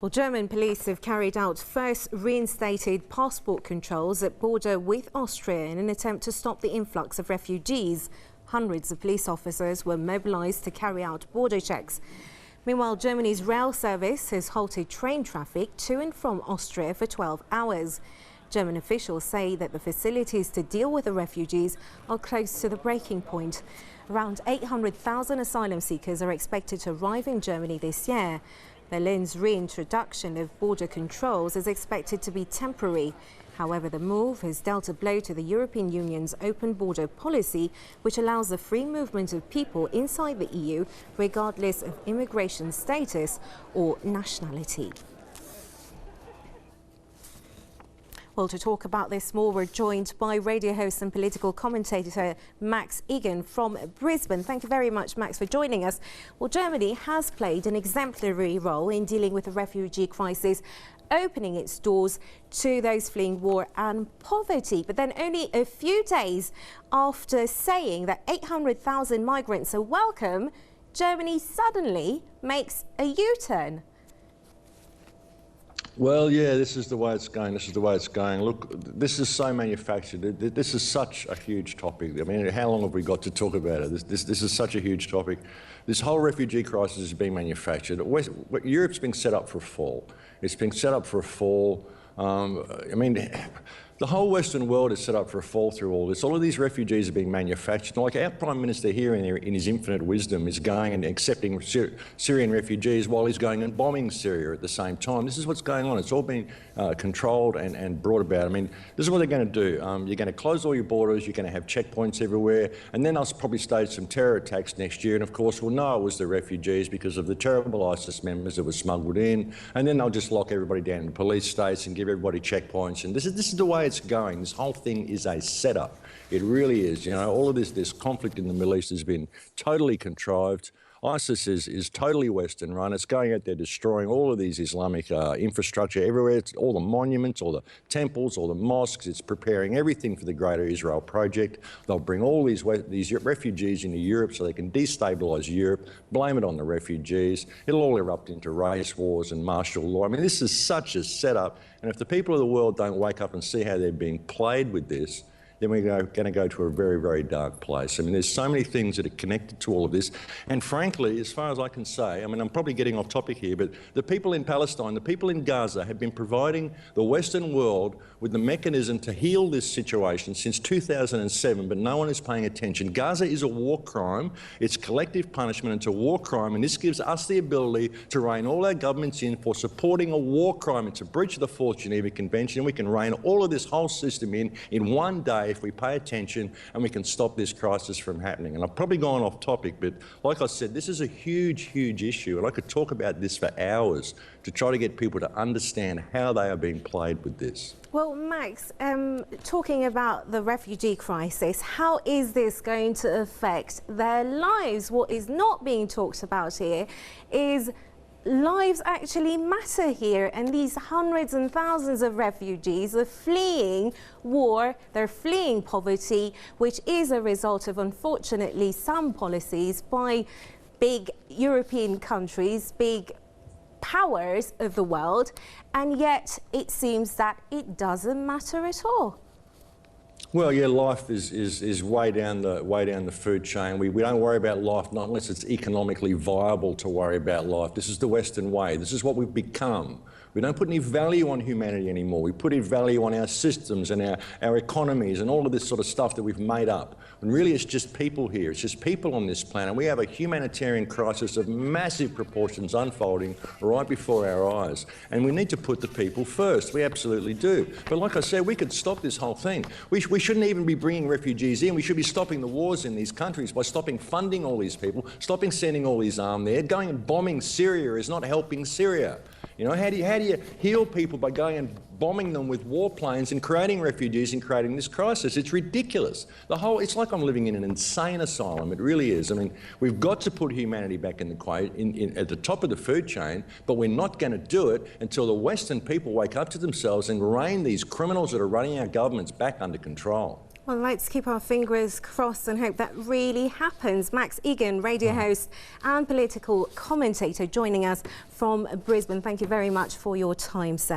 Well, German police have carried out first reinstated passport controls at border with Austria in an attempt to stop the influx of refugees. Hundreds of police officers were mobilised to carry out border checks. Meanwhile, Germany's rail service has halted train traffic to and from Austria for 12 hours. German officials say that the facilities to deal with the refugees are close to the breaking point. Around 800,000 asylum seekers are expected to arrive in Germany this year. Berlin's reintroduction of border controls is expected to be temporary. However, the move has dealt a blow to the European Union's open border policy, which allows the free movement of people inside the EU, regardless of immigration status or nationality. Well, to talk about this more, we're joined by radio host and political commentator Max Egan from Brisbane. Thank you very much, Max, for joining us. Well, Germany has played an exemplary role in dealing with the refugee crisis, opening its doors to those fleeing war and poverty. But then only a few days after saying that 800,000 migrants are welcome, Germany suddenly makes a U-turn. Well, yeah, this is the way it's going. This is the way it's going. Look, this is so manufactured. This is such a huge topic. I mean, how long have we got to talk about it? This is such a huge topic. This whole refugee crisis is being manufactured. Europe's been set up for a fall. It's been set up for a fall. I mean, the whole Western world is set up for a fall through all this. All of these refugees are being manufactured. Like our Prime Minister here in his infinite wisdom is going and accepting Syrian refugees while he's going and bombing Syria at the same time. This is what's going on. It's all been controlled and brought about. I mean, this is what they're going to do. You're going to close all your borders, you're going to have checkpoints everywhere, and then they'll probably stage some terror attacks next year. And of course, we'll know it was the refugees because of the terrible ISIS members that were smuggled in. And then they'll just lock everybody down in police states and give everybody checkpoints. And this is the way it's going. This whole thing is a setup. It really is. You know, all of this conflict in the Middle East has been totally contrived. ISIS is totally Western run. It's going out there destroying all of these Islamic infrastructure everywhere. It's all the monuments, all the temples, all the mosques. It's preparing everything for the Greater Israel Project. They'll bring all these refugees into Europe so they can destabilise Europe, blame it on the refugees. It'll all erupt into race wars and martial law. I mean, this is such a setup. And if the people of the world don't wake up and see how they're being played with this, then we're going to go to a very, very dark place. I mean, there's so many things that are connected to all of this. And frankly, as far as I can say, I mean, I'm probably getting off topic here, but the people in Palestine, the people in Gaza have been providing the Western world with the mechanism to heal this situation since 2007, but no one is paying attention. Gaza is a war crime. It's collective punishment. It's a war crime, and this gives us the ability to rein all our governments in for supporting a war crime. It's a breach of the Fourth Geneva Convention. We can rein all of this whole system in one day if we pay attention, and we can stop this crisis from happening. And I've probably gone off topic, but like I said, this is a huge, huge issue, and I could talk about this for hours to try to get people to understand how they are being played with this. Well, Max, talking about the refugee crisis, how is this going to affect their lives? What is not being talked about here is lives actually matter here, and these hundreds and thousands of refugees are fleeing war, they're fleeing poverty, which is a result of, unfortunately, some policies by big European countries, big powers of the world, and yet it seems that it doesn't matter at all. Well, yeah, life is way down the food chain. We don't worry about life not unless it's economically viable to worry about life. This is the Western way. This is what we've become. We don't put any value on humanity anymore. We put in value on our systems and our economies and all of this sort of stuff that we've made up. And really it's just people here. It's just people on this planet. We have a humanitarian crisis of massive proportions unfolding right before our eyes. And we need to put the people first. We absolutely do. But like I said, we could stop this whole thing. We shouldn't even be bringing refugees in. We should be stopping the wars in these countries by stopping funding all these people, stopping sending all these arms there. Going and bombing Syria is not helping Syria. You know, how do you heal people by going and bombing them with warplanes and creating refugees and creating this crisis? It's ridiculous. It's like I'm living in an insane asylum. It really is. I mean, we've got to put humanity back at the top of the food chain, but we're not going to do it until the Western people wake up to themselves and rein these criminals that are running our governments back under control. Well, let's keep our fingers crossed and hope that really happens. Max Egan, radio host and political commentator, joining us from Brisbane. Thank you very much for your time, sir.